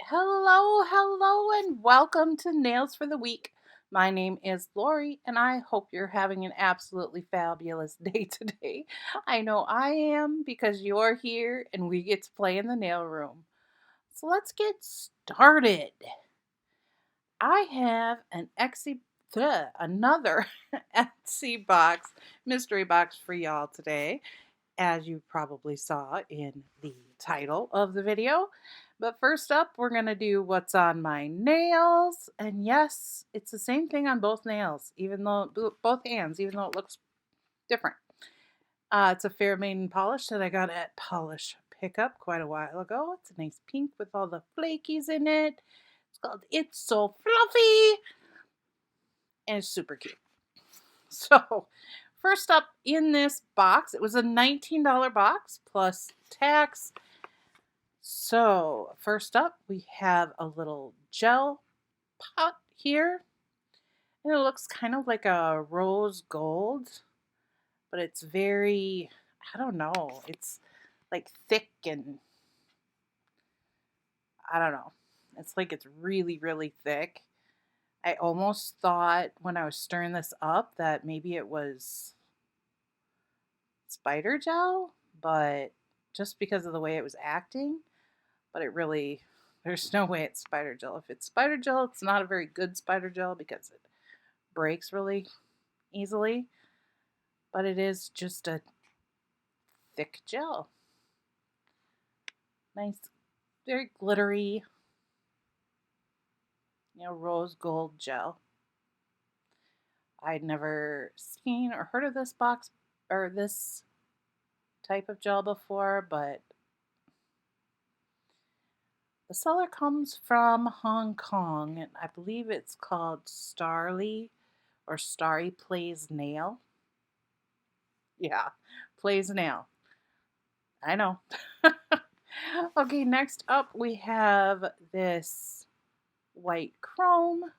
Hello, and welcome to Nails for the Week. My name is Lori, and I hope you're having an absolutely fabulous day today. I know I am because you're here and we get to play in the nail room. So let's get started. I have another Etsy box, mystery box for y'all today, as you probably saw in the title of the video. But first up, we're going to do what's on my nails. And yes, it's the same thing on both nails, even though both hands, even though it looks different. It's a Fair Maiden polish that I got at Polish Pickup quite a while ago. It's a nice pink with all the flakies in it. It's called It's So Fluffy. And it's super cute. So, first up in this box, it was a $19 box plus tax. So, first up, we have a little gel pot here. And it looks kind of like a rose gold, but it's very, I don't know, it's like thick and I don't know. It's like it's really, really thick. I almost thought when I was stirring this up that maybe it was spider gel, but just because of the way it was acting, but it really, there's no way it's spider gel. If it's spider gel, it's not a very good spider gel because it breaks really easily, but it is just a thick gel. Nice, very glittery, rose gold gel. I'd never seen or heard of this box or this type of gel before, but the seller comes from Hong Kong, and I believe it's called StarryPlaysNail. Yeah, plays nail. I know. Okay, next up we have this white chrome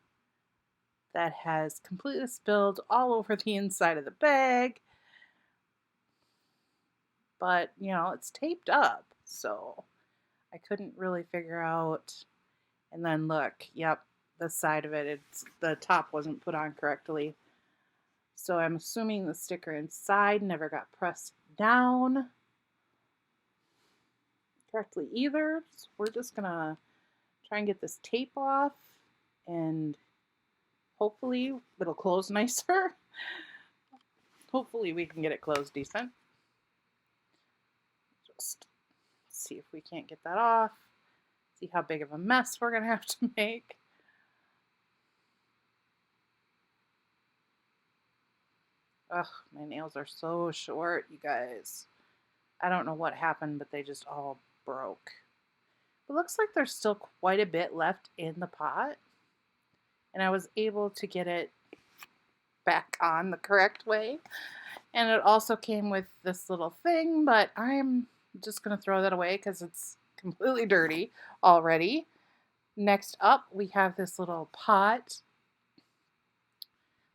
that has completely spilled all over the inside of the bag. But, it's taped up, so I couldn't really figure out. And then look, yep, the side of it, the top wasn't put on correctly. So I'm assuming the sticker inside never got pressed down correctly either. So we're just gonna try and get this tape off and hopefully it'll close nicer. Hopefully we can get it closed decent. Just see if we can't get that off. See how big of a mess we're gonna have to make. Ugh, my nails are so short, you guys. I don't know what happened, but they just all broke. It looks like there's still quite a bit left in the pot. And I was able to get it back on the correct way. And it also came with this little thing, but I'm just going to throw that away because it's completely dirty already. Next up, we have this little pot.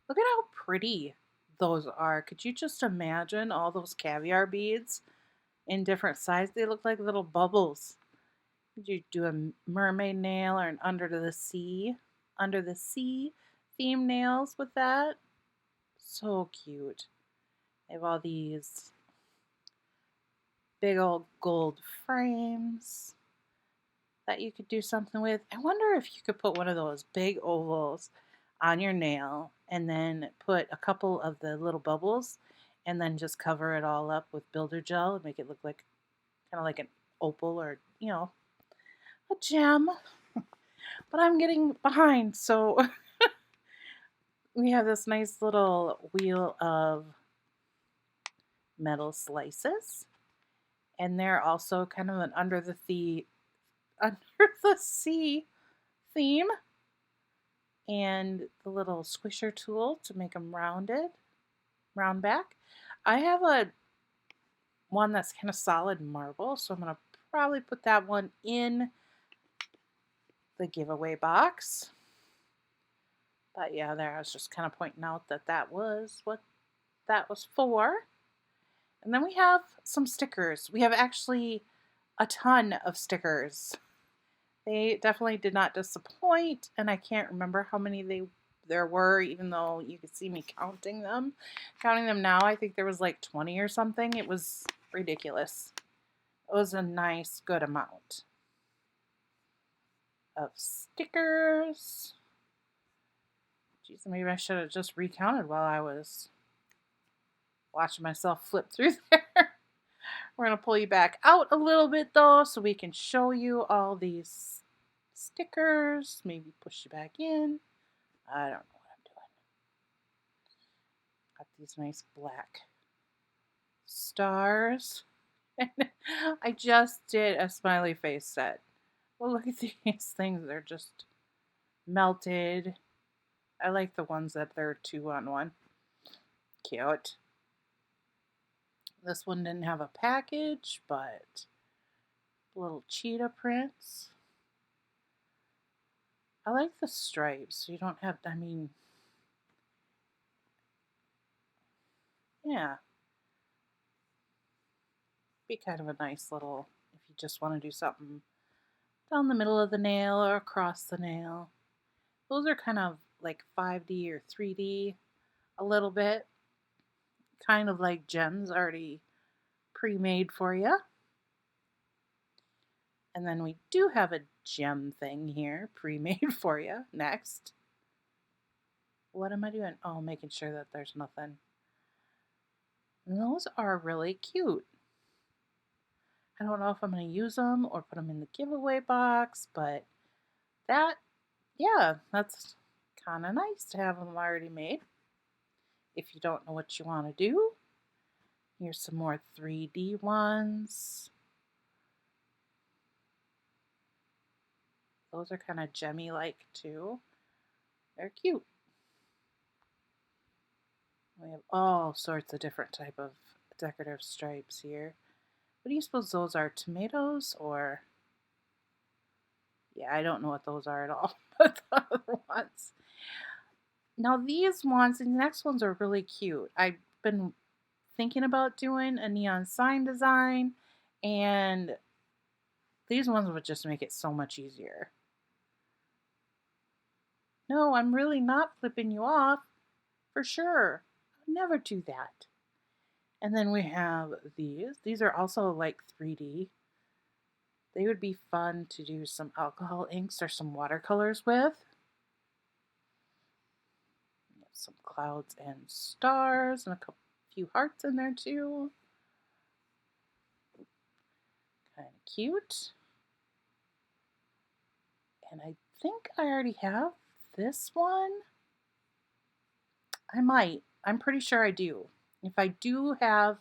Look at how pretty those are. Could you just imagine all those caviar beads in different sizes? They look like little bubbles. Could you do a mermaid nail or an under the sea theme nails with that? So cute. They have all these big old gold frames that you could do something with. I wonder if you could put one of those big ovals on your nail and then put a couple of the little bubbles and then just cover it all up with builder gel and make it look like kind of like an opal or, a gem. But I'm getting behind, so we have this nice little wheel of metal slices. And they're also kind of an under the sea theme. And the little squisher tool to make them round back. I have one that's kind of solid marble, so I'm going to probably put that one in the giveaway box. But yeah, there I was just kind of pointing out that was what that was for. And then we have some stickers. We have actually a ton of stickers. They definitely did not disappoint, and I can't remember how many there were, even though you could see me counting them. Counting them now, I think there was like 20 or something. It was ridiculous. It was a nice, good amount of stickers. Geez, maybe I should have just recounted while I was watching myself flip through there. We're going to pull you back out a little bit though so we can show you all these stickers. Maybe push you back in. I don't know what I'm doing. Got these nice black stars. I just did a smiley face set. Well, look at these things. They're just melted. I like the ones that they're 2-on-1. Cute. This one didn't have a package, but little cheetah prints. I like the stripes. You don't have, I mean, yeah. Be kind of a nice little, if you just want to do something down the middle of the nail or across the nail. Those are kind of like 5D or 3D a little bit. Kind of like gems already pre-made for you. And then we do have a gem thing here pre-made for you next. What am I doing? Oh, making sure that there's nothing. And those are really cute. I don't know if I'm going to use them or put them in the giveaway box, but that, yeah, that's kind of nice to have them already made. If you don't know what you want to do, here's some more 3D ones. Those are kind of gemmy-like too. They're cute. We have all sorts of different type of decorative stripes here. What do you suppose those are? Tomatoes or? Yeah, I don't know what those are at all, but the other ones. Now these ones, the next ones are really cute. I've been thinking about doing a neon sign design, and these ones would just make it so much easier. No, I'm really not flipping you off, for sure. I'd never do that. And then we have these. These are also like 3D. They would be fun to do some alcohol inks or some watercolors with. Some clouds and stars and few hearts in there too. Kind of cute. And I think I already have this one. I might. I'm pretty sure I do. If I do have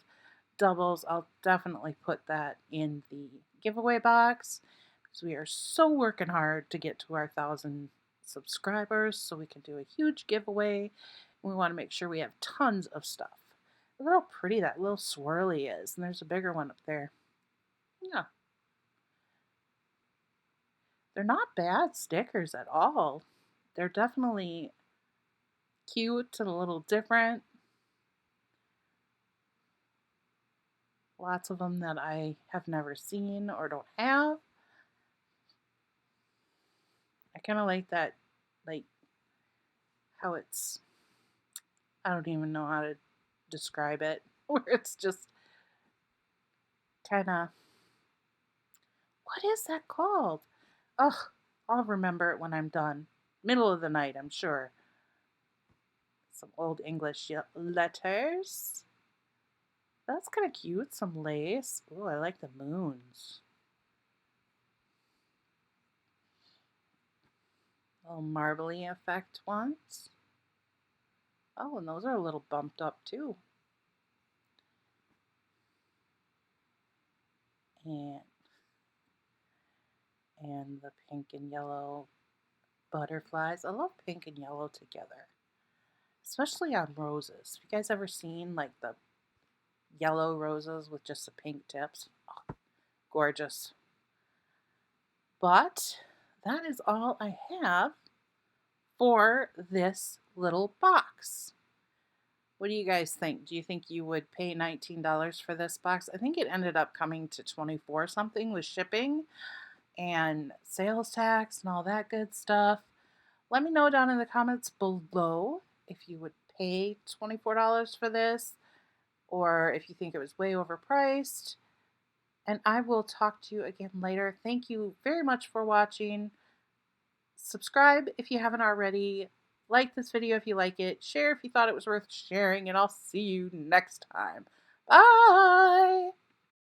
doubles, I'll definitely put that in the giveaway box because we are so working hard to get to our 1,000 subscribers so we can do a huge giveaway. We want to make sure we have tons of stuff. Look how pretty that little swirly is. And there's a bigger one up there. Yeah. They're not bad stickers at all. They're definitely cute and a little different. Lots of them that I have never seen or don't have. I kind of like that, like how it's, I don't even know how to describe it, where it's just kind of, what is that called? Oh, I'll remember it when I'm done. Middle of the night, I'm sure. Some old English letters. That's kind of cute. Some lace. Oh, I like the moons. Little marbly effect ones. Oh, and those are a little bumped up too. And the pink and yellow butterflies. I love pink and yellow together, especially on roses. Have you guys ever seen like the yellow roses with just the pink tips? Oh, gorgeous. But that is all I have for this little box. What do you guys think? Do you think you would pay $19 for this box? I think it ended up coming to $24 something with shipping. and sales tax and all that good stuff. Let me know down in the comments below if you would pay $24 for this or if you think it was way overpriced. And I will talk to you again later. Thank you very much for watching. Subscribe if you haven't already. Like this video if you like it. Share if you thought it was worth sharing. And I'll see you next time. Bye!